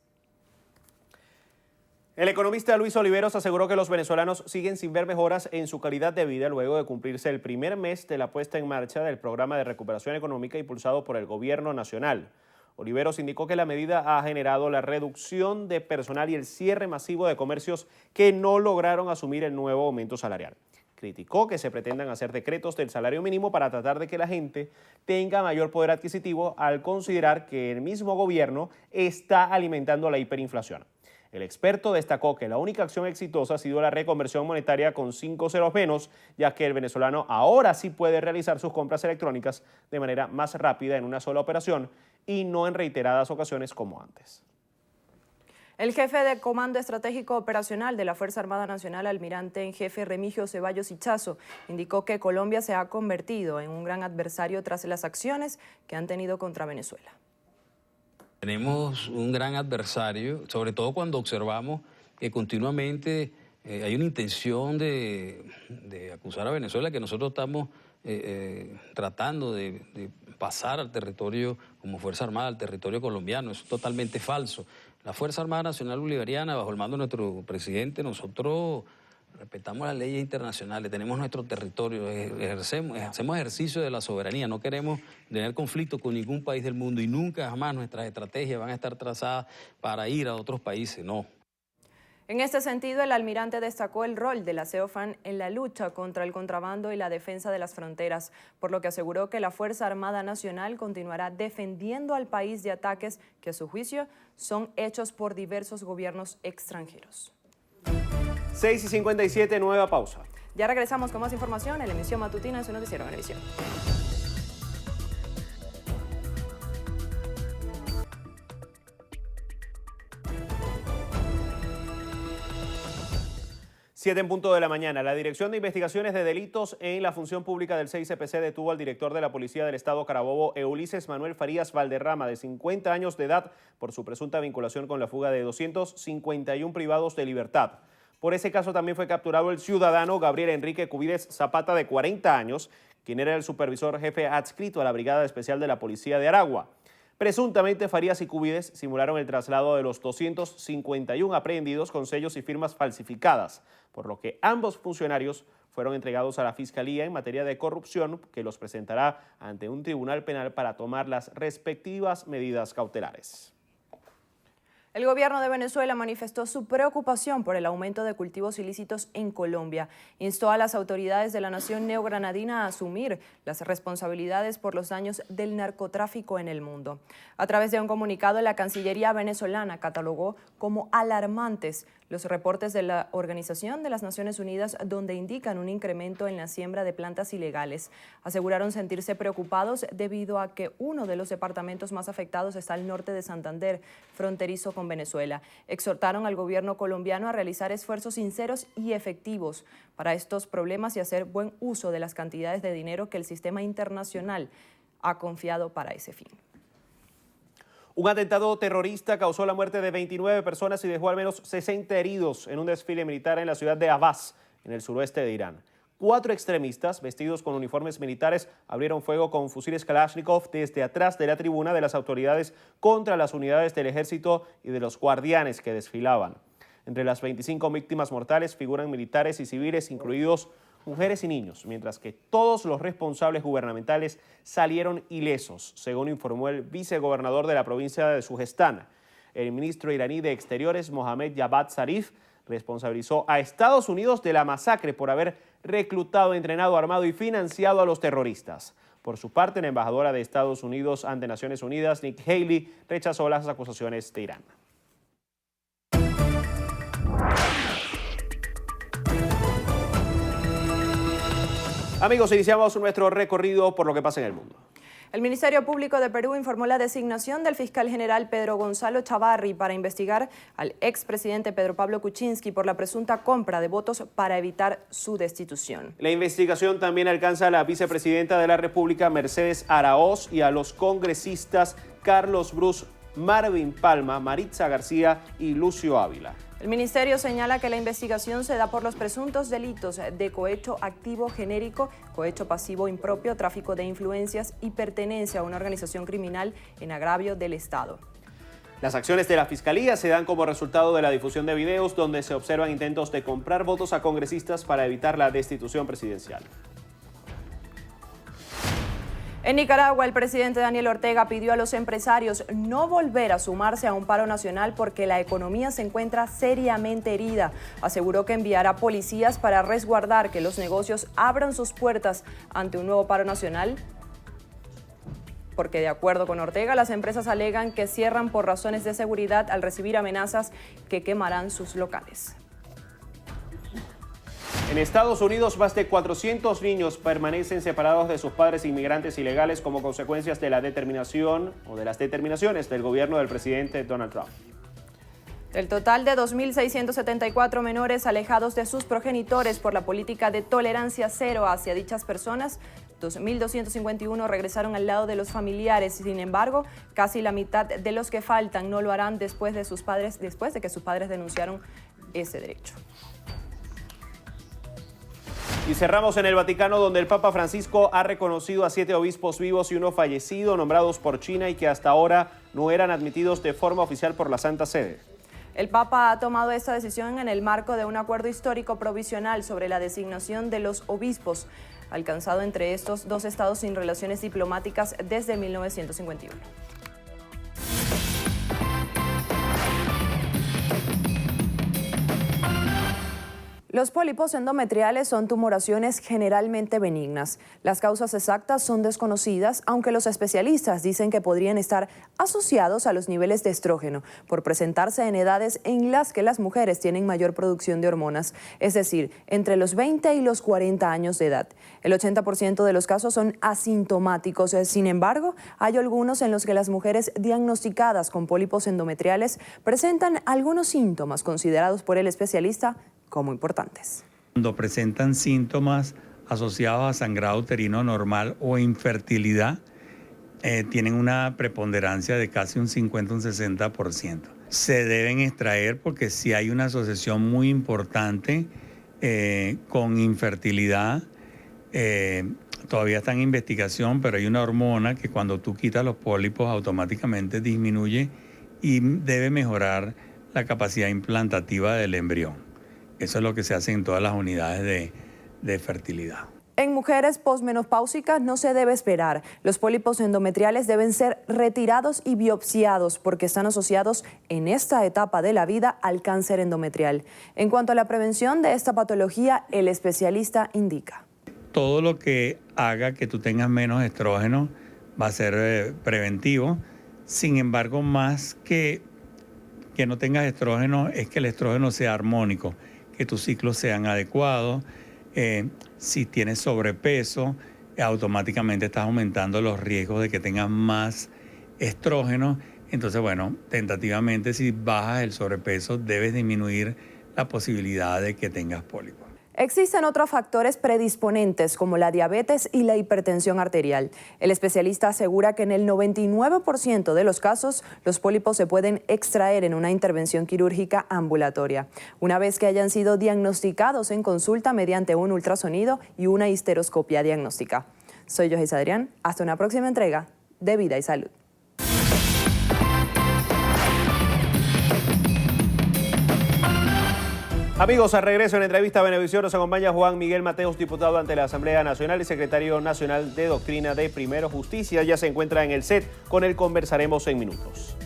El economista Luis Oliveros aseguró que los venezolanos siguen sin ver mejoras en su calidad de vida luego de cumplirse el primer mes de la puesta en marcha del programa de recuperación económica impulsado por el gobierno nacional. Oliveros indicó que la medida ha generado la reducción de personal y el cierre masivo de comercios que no lograron asumir el nuevo aumento salarial. Criticó que se pretendan hacer decretos del salario mínimo para tratar de que la gente tenga mayor poder adquisitivo, al considerar que el mismo gobierno está alimentando la hiperinflación. El experto destacó que la única acción exitosa ha sido la reconversión monetaria con 5 ceros menos, ya que el venezolano ahora sí puede realizar sus compras electrónicas de manera más rápida en una sola operación y no en reiteradas ocasiones como antes. El jefe de Comando Estratégico Operacional de la Fuerza Armada Nacional, almirante en jefe Remigio Ceballos Ichazo, indicó que Colombia se ha convertido en un gran adversario tras las acciones que han tenido contra Venezuela. Tenemos un gran adversario, sobre todo cuando observamos que continuamente hay una intención de acusar a Venezuela, que nosotros estamos tratando de pasar al territorio, como Fuerza Armada, al territorio colombiano. Es totalmente falso. La Fuerza Armada Nacional Bolivariana, bajo el mando de nuestro presidente, nosotros respetamos las leyes internacionales, tenemos nuestro territorio, hacemos ejercicio de la soberanía, no queremos tener conflicto con ningún país del mundo y nunca jamás nuestras estrategias van a estar trazadas para ir a otros países, no. En este sentido, el almirante destacó el rol de la CEOFAN en la lucha contra el contrabando y la defensa de las fronteras, por lo que aseguró que la Fuerza Armada Nacional continuará defendiendo al país de ataques que, a su juicio, son hechos por diversos gobiernos extranjeros. 6:57, nueva pausa. Ya regresamos con más información en la emisión matutina de su noticiero Venevisión. Siete en punto de la mañana. La Dirección de Investigaciones de Delitos en la Función Pública del 6CPC detuvo al director de la Policía del Estado Carabobo, Ulises Manuel Farías Valderrama, de 50 años de edad, por su presunta vinculación con la fuga de 251 privados de libertad. Por ese caso también fue capturado el ciudadano Gabriel Enrique Cubides Zapata, de 40 años, quien era el supervisor jefe adscrito a la Brigada Especial de la Policía de Aragua. Presuntamente, Farías y Cubides simularon el traslado de los 251 aprehendidos con sellos y firmas falsificadas, por lo que ambos funcionarios fueron entregados a la Fiscalía en materia de corrupción, que los presentará ante un tribunal penal para tomar las respectivas medidas cautelares. El gobierno de Venezuela manifestó su preocupación por el aumento de cultivos ilícitos en Colombia. Instó a las autoridades de la nación neogranadina a asumir las responsabilidades por los daños del narcotráfico en el mundo. A través de un comunicado, la Cancillería venezolana catalogó como alarmantes los reportes de la Organización de las Naciones Unidas, donde indican un incremento en la siembra de plantas ilegales. Aseguraron sentirse preocupados debido a que uno de los departamentos más afectados está al norte de Santander, fronterizo con Venezuela. Exhortaron al gobierno colombiano a realizar esfuerzos sinceros y efectivos para estos problemas y hacer buen uso de las cantidades de dinero que el sistema internacional ha confiado para ese fin. Un atentado terrorista causó la muerte de 29 personas y dejó al menos 60 heridos en un desfile militar en la ciudad de Ahvaz, en el suroeste de Irán. 4 extremistas vestidos con uniformes militares abrieron fuego con fusiles Kalashnikov desde atrás de la tribuna de las autoridades contra las unidades del ejército y de los guardianes que desfilaban. Entre las 25 víctimas mortales figuran militares y civiles, incluidos mujeres y niños, mientras que todos los responsables gubernamentales salieron ilesos, según informó el vicegobernador de la provincia de Sujestán. El ministro iraní de Exteriores, Mohammad Javad Zarif, responsabilizó a Estados Unidos de la masacre por haber reclutado, entrenado, armado y financiado a los terroristas. Por su parte, la embajadora de Estados Unidos ante Naciones Unidas, Nikki Haley, rechazó las acusaciones de Irán. Amigos, iniciamos nuestro recorrido por lo que pasa en el mundo. El Ministerio Público de Perú informó la designación del fiscal general Pedro Gonzalo Chavarri para investigar al expresidente Pedro Pablo Kuczynski por la presunta compra de votos para evitar su destitución. La investigación también alcanza a la vicepresidenta de la República, Mercedes Araoz, y a los congresistas Carlos Brus, Marvin Palma, Maritza García y Lucio Ávila. El ministerio señala que la investigación se da por los presuntos delitos de cohecho activo genérico, cohecho pasivo impropio, tráfico de influencias y pertenencia a una organización criminal en agravio del Estado. Las acciones de la Fiscalía se dan como resultado de la difusión de videos donde se observan intentos de comprar votos a congresistas para evitar la destitución presidencial. En Nicaragua, el presidente Daniel Ortega pidió a los empresarios no volver a sumarse a un paro nacional porque la economía se encuentra seriamente herida. Aseguró que enviará policías para resguardar que los negocios abran sus puertas ante un nuevo paro nacional, porque de acuerdo con Ortega, las empresas alegan que cierran por razones de seguridad al recibir amenazas que quemarán sus locales. En Estados Unidos, más de 400 niños permanecen separados de sus padres inmigrantes ilegales como consecuencias de la determinación o de las determinaciones del gobierno del presidente Donald Trump. Del total de 2.674 menores alejados de sus progenitores por la política de tolerancia cero hacia dichas personas, 2.251 regresaron al lado de los familiares. Sin embargo, casi la mitad de los que faltan no lo harán después de que sus padres denunciaron ese derecho. Y cerramos en el Vaticano, donde el Papa Francisco ha reconocido a 7 obispos vivos y 1 fallecido nombrados por China y que hasta ahora no eran admitidos de forma oficial por la Santa Sede. El Papa ha tomado esta decisión en el marco de un acuerdo histórico provisional sobre la designación de los obispos, alcanzado entre estos 2 estados sin relaciones diplomáticas desde 1951. Los pólipos endometriales son tumoraciones generalmente benignas. Las causas exactas son desconocidas, aunque los especialistas dicen que podrían estar asociados a los niveles de estrógeno, por presentarse en edades en las que las mujeres tienen mayor producción de hormonas, es decir, entre los 20 y los 40 años de edad. El 80% de los casos son asintomáticos. Sin embargo, hay algunos en los que las mujeres diagnosticadas con pólipos endometriales presentan algunos síntomas considerados por el especialista como importantes. Cuando presentan síntomas asociados a sangrado uterino normal o infertilidad, tienen una preponderancia de casi un 50 o un 60%. Se deben extraer porque sí hay una asociación muy importante con infertilidad. Todavía está en investigación, pero hay una hormona que cuando tú quitas los pólipos automáticamente disminuye y debe mejorar la capacidad implantativa del embrión. Eso es lo que se hace en todas las unidades de fertilidad. En mujeres posmenopáusicas no se debe esperar. Los pólipos endometriales deben ser retirados y biopsiados porque están asociados en esta etapa de la vida al cáncer endometrial. En cuanto a la prevención de esta patología, el especialista indica: todo lo que haga que tú tengas menos estrógeno va a ser preventivo. Sin embargo, más que no tengas estrógeno, es que el estrógeno sea armónico, que tus ciclos sean adecuados. Si tienes sobrepeso, automáticamente estás aumentando los riesgos de que tengas más estrógeno. Entonces, bueno, tentativamente, si bajas el sobrepeso, debes disminuir la posibilidad de que tengas pólipos. Existen otros factores predisponentes como la diabetes y la hipertensión arterial. El especialista asegura que en el 99% de los casos los pólipos se pueden extraer en una intervención quirúrgica ambulatoria, una vez que hayan sido diagnosticados en consulta mediante un ultrasonido y una histeroscopia diagnóstica. Soy Joyce Adrián. Hasta una próxima entrega de Vida y Salud. Amigos, al regreso en la entrevista a Venevisión nos acompaña Juan Miguel Mateos, diputado ante la Asamblea Nacional y secretario nacional de Doctrina de Primero Justicia. Ya se encuentra en el set, con él conversaremos en minutos.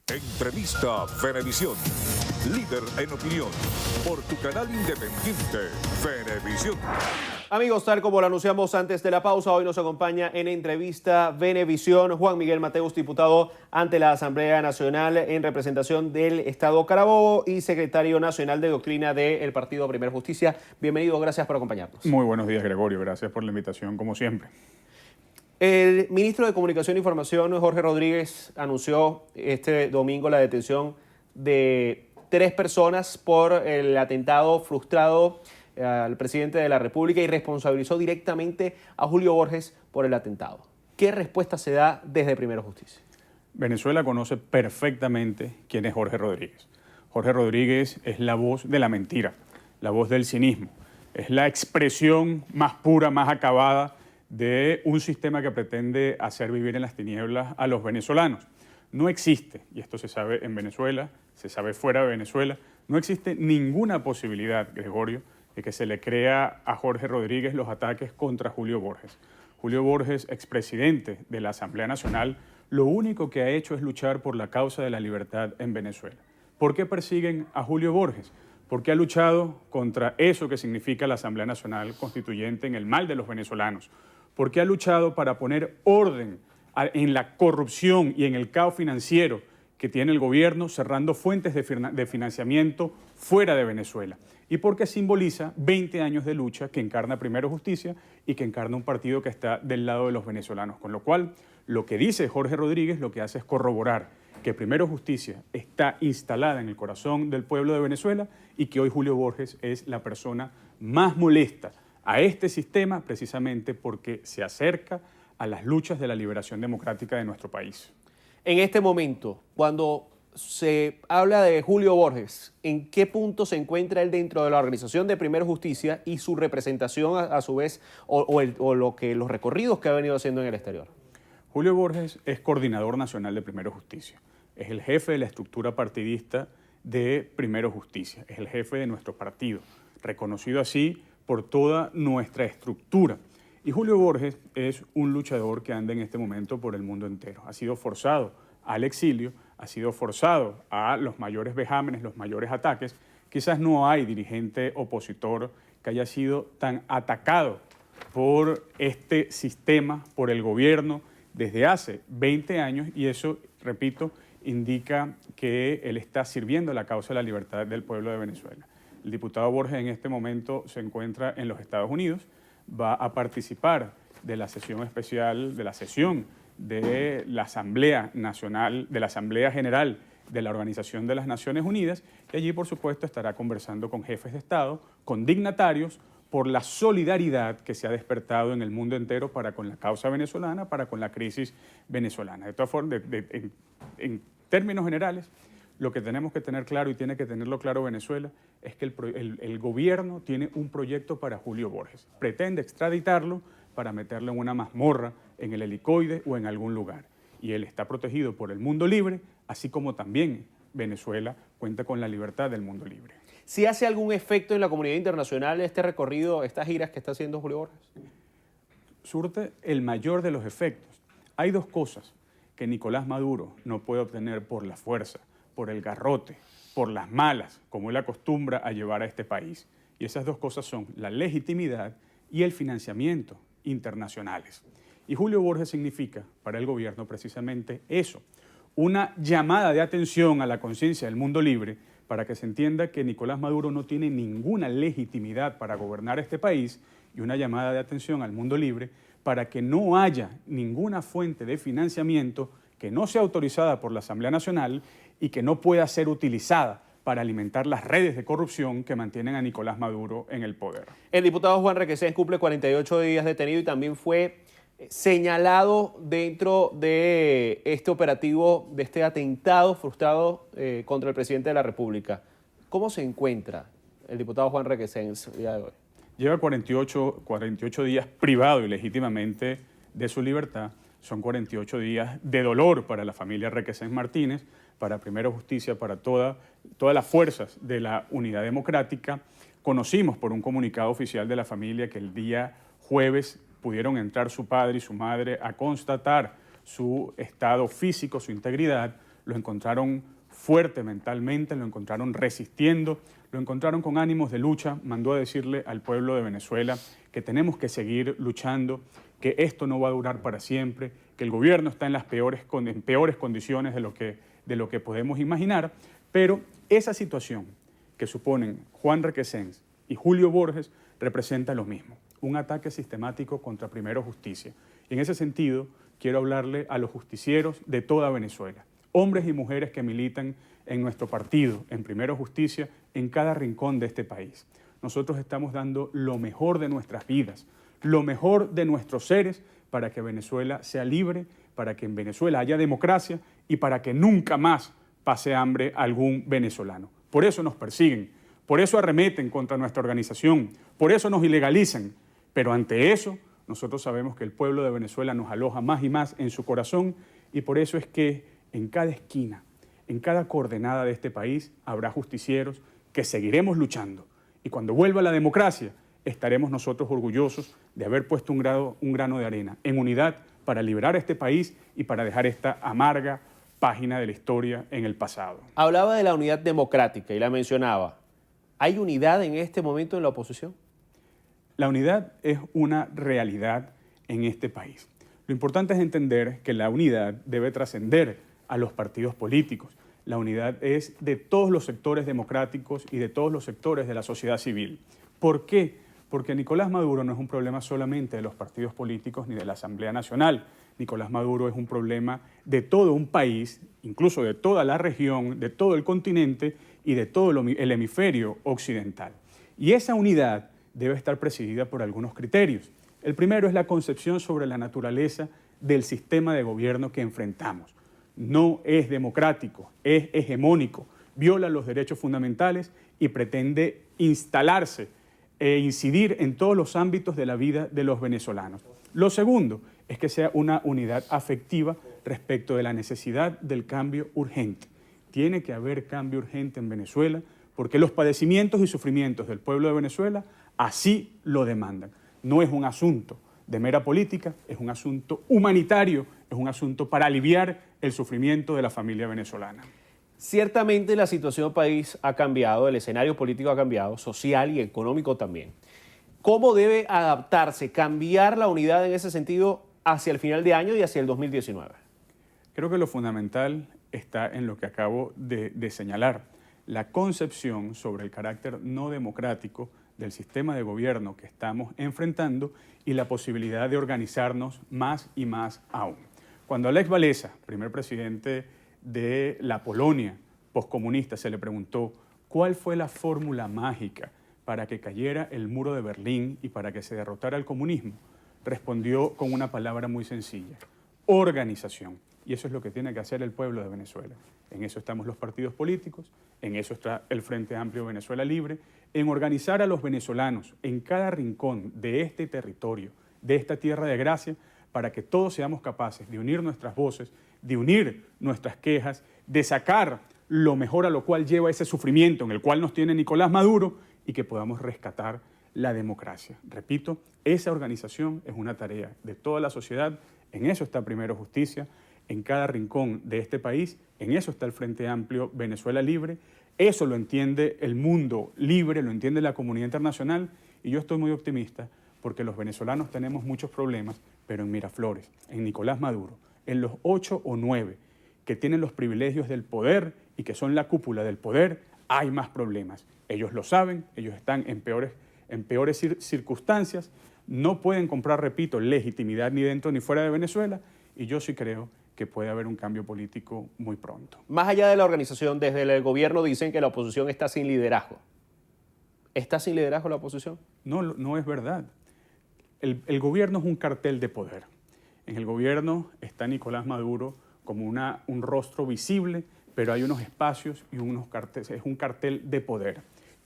Entrevista Venevisión, líder en opinión, por tu canal independiente, Venevisión. Amigos, tal como lo anunciamos antes de la pausa, hoy nos acompaña en entrevista Venevisión Juan Miguel Mateos, diputado ante la Asamblea Nacional en representación del Estado Carabobo y secretario nacional de Doctrina del Partido Primero Justicia. Bienvenido, gracias por acompañarnos. Muy buenos días, Gregorio. Gracias por la invitación, como siempre. El ministro de Comunicación e Información, Jorge Rodríguez, anunció este domingo la detención de 3 personas por el atentado frustrado al presidente de la República y responsabilizó directamente a Julio Borges por el atentado. ¿Qué respuesta se da desde Primero Justicia? Venezuela conoce perfectamente quién es Jorge Rodríguez. Jorge Rodríguez es la voz de la mentira, la voz del cinismo. Es la expresión más pura, más acabada de un sistema que pretende hacer vivir en las tinieblas a los venezolanos. No existe, y esto se sabe en Venezuela, se sabe fuera de Venezuela, no existe ninguna posibilidad, Gregorio, de que se le crea a Jorge Rodríguez los ataques contra Julio Borges. Julio Borges, expresidente de la Asamblea Nacional, lo único que ha hecho es luchar por la causa de la libertad en Venezuela. ¿Por qué persiguen a Julio Borges? Porque ha luchado contra eso que significa la Asamblea Nacional Constituyente en el mal de los venezolanos. Porque ha luchado para poner orden en la corrupción y en el caos financiero que tiene el gobierno, cerrando fuentes de financiamiento fuera de Venezuela. Y porque simboliza 20 años de lucha que encarna Primero Justicia y que encarna un partido que está del lado de los venezolanos. Con lo cual, lo que dice Jorge Rodríguez lo que hace es corroborar que Primero Justicia está instalada en el corazón del pueblo de Venezuela y que hoy Julio Borges es la persona más molesta a este sistema precisamente porque se acerca a las luchas de la liberación democrática de nuestro país. En este momento, cuando se habla de Julio Borges, ¿en qué punto se encuentra él dentro de la organización de Primero Justicia y su representación a su vez los recorridos que ha venido haciendo en el exterior? Julio Borges es coordinador nacional de Primero Justicia, es el jefe de la estructura partidista de Primero Justicia, es el jefe de nuestro partido, reconocido así por toda nuestra estructura. Y Julio Borges es un luchador que anda en este momento por el mundo entero. Ha sido forzado al exilio, ha sido forzado a los mayores vejámenes, los mayores ataques. Quizás no hay dirigente opositor que haya sido tan atacado por este sistema, por el gobierno, desde hace 20 años, y eso, repito, indica que él está sirviendo a la causa de la libertad del pueblo de Venezuela. El diputado Borges en este momento se encuentra en los Estados Unidos, va a participar de la sesión especial, de la sesión de la Asamblea Nacional, de la Asamblea General de la Organización de las Naciones Unidas, y allí, por supuesto, estará conversando con jefes de Estado, con dignatarios, por la solidaridad que se ha despertado en el mundo entero para con la causa venezolana, para con la crisis venezolana. De todas formas, en términos generales, lo que tenemos que tener claro, y tiene que tenerlo claro Venezuela, es que el gobierno tiene un proyecto para Julio Borges. Pretende extraditarlo para meterlo en una mazmorra, en el Helicoide o en algún lugar. Y él está protegido por el mundo libre, así como también Venezuela cuenta con la libertad del mundo libre. ¿Sí hace algún efecto en la comunidad internacional este recorrido, estas giras que está haciendo Julio Borges? Surte el mayor de los efectos. Hay dos cosas que Nicolás Maduro no puede obtener por la fuerza, por el garrote, por las malas, como él acostumbra a llevar a este país. Y esas dos cosas son la legitimidad y el financiamiento internacionales. Y Julio Borges significa para el gobierno precisamente eso, una llamada de atención a la conciencia del mundo libre para que se entienda que Nicolás Maduro no tiene ninguna legitimidad para gobernar este país y una llamada de atención al mundo libre para que no haya ninguna fuente de financiamiento que no sea autorizada por la Asamblea Nacional y que no pueda ser utilizada para alimentar las redes de corrupción que mantienen a Nicolás Maduro en el poder. El diputado Juan Requesens cumple 48 días detenido y también fue señalado dentro de este operativo, de este atentado frustrado contra el presidente de la República. ¿Cómo se encuentra el diputado Juan Requesens el día de hoy? Lleva 48 días privado ilegítimamente de su libertad. Son 48 días de dolor para la familia Requesens Martínez, para Primero Justicia, para todas las fuerzas de la Unidad Democrática. Conocimos por un comunicado oficial de la familia que el día jueves pudieron entrar su padre y su madre a constatar su estado físico, su integridad. Lo encontraron fuerte mentalmente, lo encontraron resistiendo, lo encontraron con ánimos de lucha. Mandó a decirle al pueblo de Venezuela que tenemos que seguir luchando, que esto no va a durar para siempre, que el gobierno está en peores condiciones de lo que podemos imaginar, pero esa situación que suponen Juan Requesens y Julio Borges representa lo mismo, un ataque sistemático contra Primero Justicia. Y en ese sentido, quiero hablarle a los justicieros de toda Venezuela, hombres y mujeres que militan en nuestro partido, en Primero Justicia, en cada rincón de este país. Nosotros estamos dando lo mejor de nuestras vidas, lo mejor de nuestros seres para que Venezuela sea libre, para que en Venezuela haya democracia y para que nunca más pase hambre algún venezolano. Por eso nos persiguen, por eso arremeten contra nuestra organización, por eso nos ilegalizan. Pero ante eso, nosotros sabemos que el pueblo de Venezuela nos aloja más y más en su corazón y por eso es que en cada esquina, en cada coordenada de este país habrá justicieros que seguiremos luchando. Y cuando vuelva la democracia, estaremos nosotros orgullosos de haber puesto un grano de arena en unidad para liberar a este país y para dejar esta amarga página de la historia en el pasado. Hablaba de la unidad democrática y la mencionaba. ¿Hay unidad en este momento en la oposición? La unidad es una realidad en este país. Lo importante es entender que la unidad debe trascender a los partidos políticos. La unidad es de todos los sectores democráticos y de todos los sectores de la sociedad civil. ¿Por qué? Porque Nicolás Maduro no es un problema solamente de los partidos políticos ni de la Asamblea Nacional. Nicolás Maduro es un problema de todo un país, incluso de toda la región, de todo el continente y de todo el hemisferio occidental. Y esa unidad debe estar presidida por algunos criterios. El primero es la concepción sobre la naturaleza del sistema de gobierno que enfrentamos. No es democrático, es hegemónico, viola los derechos fundamentales y pretende instalarse e incidir en todos los ámbitos de la vida de los venezolanos. Lo segundo es que sea una unidad afectiva respecto de la necesidad del cambio urgente. Tiene que haber cambio urgente en Venezuela porque los padecimientos y sufrimientos del pueblo de Venezuela así lo demandan. No es un asunto de mera política, es un asunto humanitario, es un asunto para aliviar el sufrimiento de la familia venezolana. Ciertamente la situación del país ha cambiado, el escenario político ha cambiado, social y económico también. ¿Cómo debe adaptarse, cambiar la unidad en ese sentido hacia el final de año y hacia el 2019? Creo que lo fundamental está en lo que acabo de señalar, la concepción sobre el carácter no democrático del sistema de gobierno que estamos enfrentando y la posibilidad de organizarnos más y más aún. Cuando a Lech Walesa, primer presidente de la Polonia poscomunista, se le preguntó cuál fue la fórmula mágica para que cayera el muro de Berlín y para que se derrotara el comunismo, respondió con una palabra muy sencilla: organización. Y eso es lo que tiene que hacer el pueblo de Venezuela. En eso estamos los partidos políticos, en eso está el Frente Amplio Venezuela Libre, en organizar a los venezolanos en cada rincón de este territorio, de esta tierra de gracia, para que todos seamos capaces de unir nuestras voces, de unir nuestras quejas, de sacar lo mejor a lo cual lleva ese sufrimiento en el cual nos tiene Nicolás Maduro y que podamos rescatar la democracia. Repito, esa organización es una tarea de toda la sociedad, en eso está Primero Justicia, en cada rincón de este país, en eso está el Frente Amplio Venezuela Libre, eso lo entiende el mundo libre, lo entiende la comunidad internacional y yo estoy muy optimista porque los venezolanos tenemos muchos problemas, pero en Miraflores, en Nicolás Maduro, en los 8 o 9 que tienen los privilegios del poder y que son la cúpula del poder, hay más problemas. Ellos lo saben, ellos están en peores circunstancias, no pueden comprar, repito, legitimidad ni dentro ni fuera de Venezuela y yo sí creo que puede haber un cambio político muy pronto. Más allá de la organización, desde el gobierno dicen que la oposición está sin liderazgo. ¿Está sin liderazgo la oposición? No, no es verdad. El gobierno es un cartel de poder. En el gobierno está Nicolás Maduro como un rostro visible, pero hay unos espacios y unos carteles, es un cartel de poder.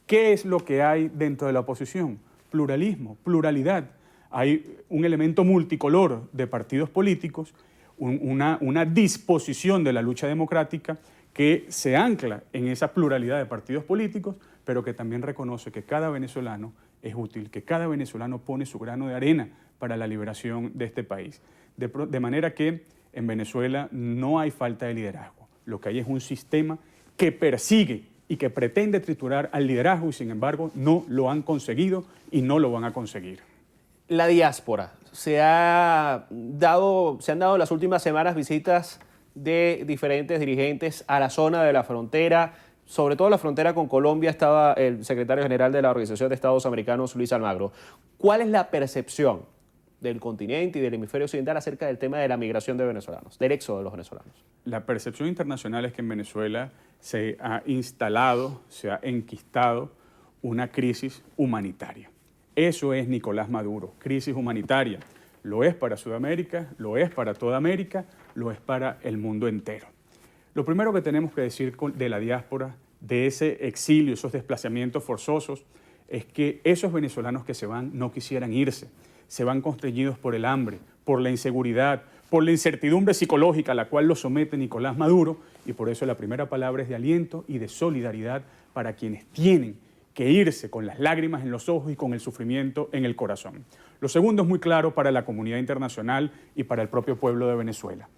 ¿Qué es lo que hay dentro de la oposición? Pluralismo, pluralidad. Hay un elemento multicolor de partidos políticos, una disposición de la lucha democrática que se ancla en esa pluralidad de partidos políticos, pero que también reconoce que cada venezolano es útil, que cada venezolano pone su grano de arena para la liberación de este país. De manera que en Venezuela no hay falta de liderazgo. Lo que hay es un sistema que persigue y que pretende triturar al liderazgo y sin embargo no lo han conseguido y no lo van a conseguir. La diáspora. Se han dado en las últimas semanas visitas de diferentes dirigentes a la zona de la frontera, sobre todo la frontera con Colombia. Estaba el secretario general de la Organización de Estados Americanos, Luis Almagro. ¿Cuál es la percepción del continente y del hemisferio occidental acerca del tema de la migración de venezolanos, del éxodo de los venezolanos? La percepción internacional es que en Venezuela se ha instalado, se ha enquistado una crisis humanitaria. Eso es Nicolás Maduro, crisis humanitaria. Lo es para Sudamérica, lo es para toda América, lo es para el mundo entero. Lo primero que tenemos que decir de la diáspora, de ese exilio, esos desplazamientos forzosos, es que esos venezolanos que se van no quisieran irse. Se van constreñidos por el hambre, por la inseguridad, por la incertidumbre psicológica a la cual los somete Nicolás Maduro, y por eso la primera palabra es de aliento y de solidaridad para quienes tienen que irse con las lágrimas en los ojos y con el sufrimiento en el corazón. Lo segundo es muy claro para la comunidad internacional y para el propio pueblo de Venezuela.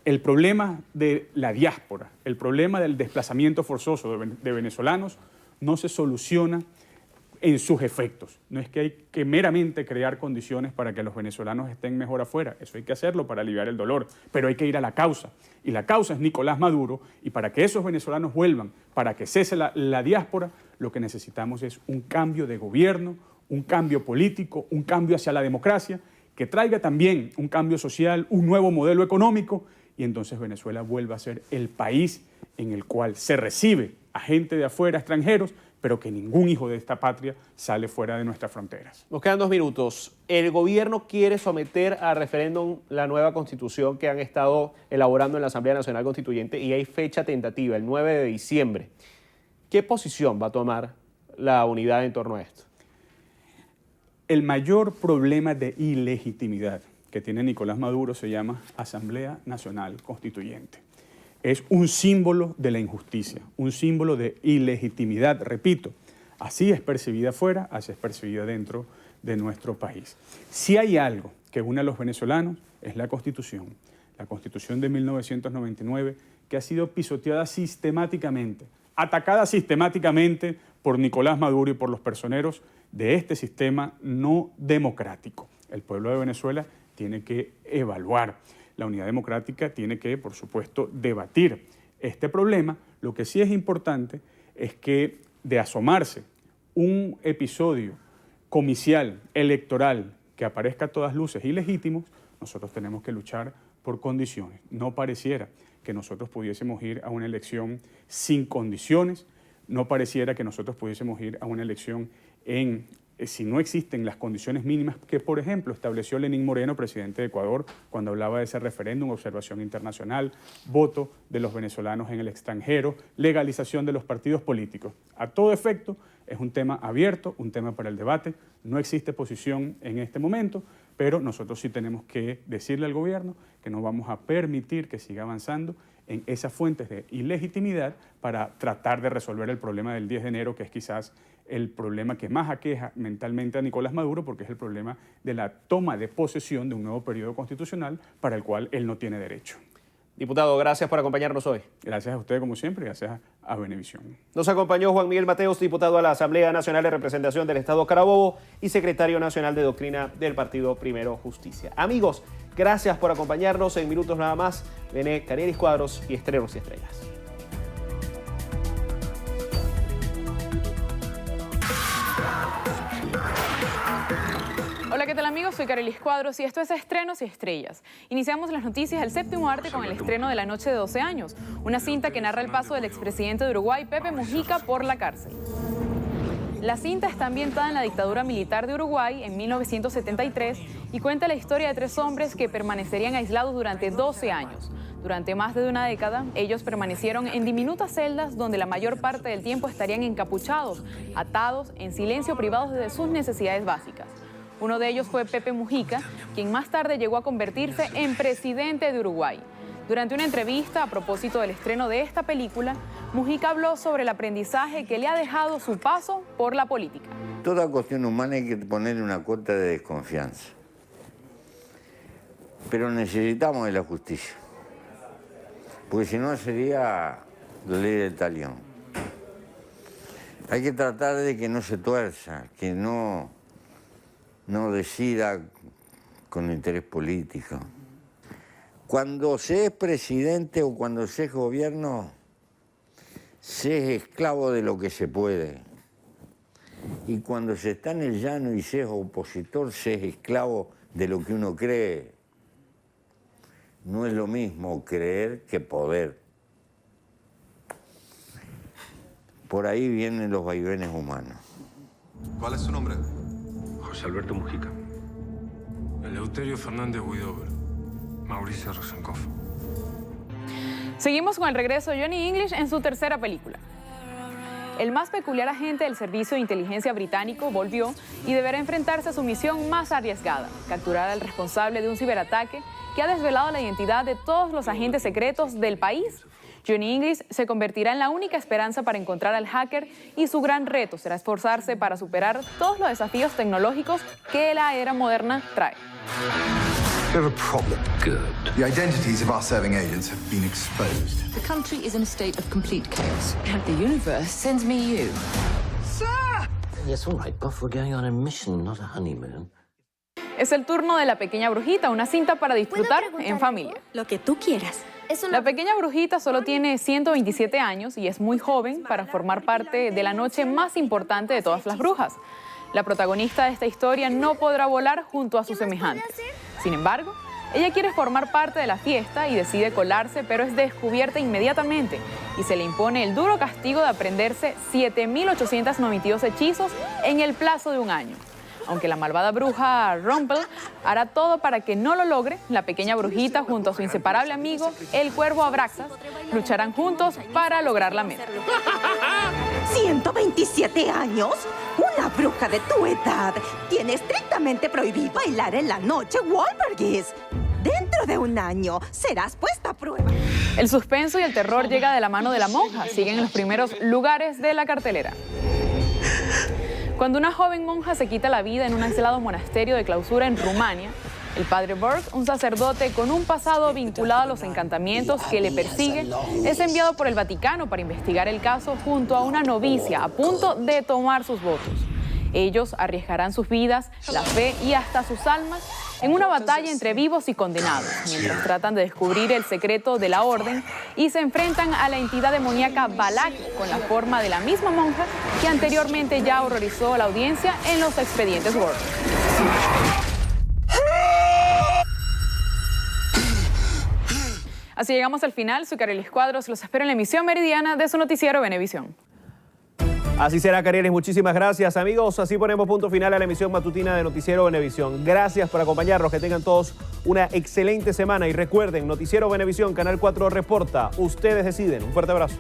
El problema de la diáspora, el problema del desplazamiento forzoso de venezolanos no se soluciona en sus efectos. No es que hay que meramente crear condiciones para que los venezolanos estén mejor afuera. Eso hay que hacerlo para aliviar el dolor, pero hay que ir a la causa. Y la causa es Nicolás Maduro, y para que esos venezolanos vuelvan, para que cese la diáspora, lo que necesitamos es un cambio de gobierno, un cambio político, un cambio hacia la democracia, que traiga también un cambio social, un nuevo modelo económico, y entonces Venezuela vuelva a ser el país en el cual se recibe a gente de afuera, extranjeros, pero que ningún hijo de esta patria sale fuera de nuestras fronteras. Nos quedan 2 minutos. El gobierno quiere someter a referéndum la nueva constitución que han estado elaborando en la Asamblea Nacional Constituyente y hay fecha tentativa, el 9 de diciembre. ¿Qué posición va a tomar la unidad en torno a esto? El mayor problema de ilegitimidad que tiene Nicolás Maduro se llama Asamblea Nacional Constituyente. Es un símbolo de la injusticia, un símbolo de ilegitimidad, repito. Así es percibida afuera, así es percibida dentro de nuestro país. Si hay algo que une a los venezolanos es la Constitución de 1999, que ha sido pisoteada sistemáticamente, atacada sistemáticamente por Nicolás Maduro y por los personeros de este sistema no democrático. El pueblo de Venezuela tiene que evaluar. La unidad democrática tiene que, por supuesto, debatir este problema. Lo que sí es importante es que de asomarse un episodio comicial, electoral, que aparezca a todas luces ilegítimo, nosotros tenemos que luchar por condiciones. No pareciera que nosotros pudiésemos ir a una elección sin condiciones, no pareciera que nosotros pudiésemos ir a una elección si no existen las condiciones mínimas que, por ejemplo, estableció Lenín Moreno, presidente de Ecuador, cuando hablaba de ese referéndum, observación internacional, voto de los venezolanos en el extranjero, legalización de los partidos políticos. A todo efecto, es un tema abierto, un tema para el debate. No existe posición en este momento, pero nosotros sí tenemos que decirle al gobierno que no vamos a permitir que siga avanzando en esas fuentes de ilegitimidad para tratar de resolver el problema del 10 de enero, que es quizás el problema que más aqueja mentalmente a Nicolás Maduro, porque es el problema de la toma de posesión de un nuevo periodo constitucional para el cual él no tiene derecho. Diputado, gracias por acompañarnos hoy. Gracias a usted, como siempre, y gracias a Venevisión. Nos acompañó Juan Miguel Mateos, diputado a la Asamblea Nacional de Representación del Estado Carabobo y secretario nacional de Doctrina del Partido Primero Justicia. Amigos, gracias por acompañarnos. En minutos nada más, viene Carieris Cuadros y Estrenos y Estrellas. Hola, ¿qué tal amigos? Soy Carieris Cuadros y esto es Estrenos y Estrellas. Iniciamos las noticias del séptimo arte con el estreno de La Noche de 12 años, una cinta que narra el paso del expresidente de Uruguay, Pepe Mujica, por la cárcel. La cinta está ambientada en la dictadura militar de Uruguay en 1973 y cuenta la historia de 3 hombres que permanecerían aislados durante 12 años. Durante más de una década, ellos permanecieron en diminutas celdas donde la mayor parte del tiempo estarían encapuchados, atados, en silencio, privados de sus necesidades básicas. Uno de ellos fue Pepe Mujica, quien más tarde llegó a convertirse en presidente de Uruguay. Durante una entrevista a propósito del estreno de esta película, Mujica habló sobre el aprendizaje que le ha dejado su paso por la política. Toda cuestión humana hay que ponerle una cuota de desconfianza. Pero necesitamos de la justicia. Porque si no sería la ley del talión. Hay que tratar de que no se tuerza, que no decida con interés político. Cuando se es presidente o cuando se es gobierno, se es esclavo de lo que se puede. Y cuando se está en el llano y se es opositor, se es esclavo de lo que uno cree. No es lo mismo creer que poder. Por ahí vienen los vaivenes humanos. ¿Cuál es su nombre? José Alberto Mujica. Eleuterio Fernández Huidobro. Mauricio Rosenkopf. Seguimos con el regreso de Johnny English en su tercera película. El más peculiar agente del Servicio de Inteligencia británico volvió y deberá enfrentarse a su misión más arriesgada, capturar al responsable de un ciberataque que ha desvelado la identidad de todos los agentes secretos del país. Johnny English se convertirá en la única esperanza para encontrar al hacker y su gran reto será esforzarse para superar todos los desafíos tecnológicos que la era moderna trae. We have a problem. Good. The identities of our serving agents have been exposed. The country is in a state of complete chaos. The universe sends me you. Sir! Yes, all right, Buff, we're going on a mission, not a honeymoon. Es el turno de La Pequeña Brujita, una cinta para disfrutar en familia. Lo que tú quieras. La Pequeña Brujita solo tiene 127 años y es muy joven para formar parte de la noche más importante de todas las brujas. La protagonista de esta historia no podrá volar junto a sus semejantes. Sin embargo, ella quiere formar parte de la fiesta y decide colarse, pero es descubierta inmediatamente y se le impone el duro castigo de aprenderse 7.892 hechizos en el plazo de un año. Aunque la malvada bruja Rumpel hará todo para que no lo logre, la pequeña brujita junto a su inseparable amigo, el cuervo Abraxas, lucharán juntos para lograr la meta. ¿127 años? Una bruja de tu edad tiene estrictamente prohibido bailar en la noche Wahlbergis. Dentro de un año serás puesta a prueba. El suspenso y el terror llega de la mano de la monja. Siguen en los primeros lugares de la cartelera. Cuando una joven monja se quita la vida en un aislado monasterio de clausura en Rumania, el padre Burke, un sacerdote con un pasado vinculado a los encantamientos que le persigue, es enviado por el Vaticano para investigar el caso junto a una novicia a punto de tomar sus votos. Ellos arriesgarán sus vidas, la fe y hasta sus almas en una batalla entre vivos y condenados, mientras tratan de descubrir el secreto de la orden y se enfrentan a la entidad demoníaca Balak con la forma de la misma monja que anteriormente ya horrorizó a la audiencia en los expedientes Warren. Así llegamos al final. Soy Carieris Cuadros. Los espero en la emisión meridiana de su noticiero Venevisión. Así será, Carieris. Muchísimas gracias, amigos. Así ponemos punto final a la emisión matutina de Noticiero Venevisión. Gracias por acompañarnos. Que tengan todos una excelente semana. Y recuerden, Noticiero Venevisión, Canal 4 reporta. Ustedes deciden. Un fuerte abrazo.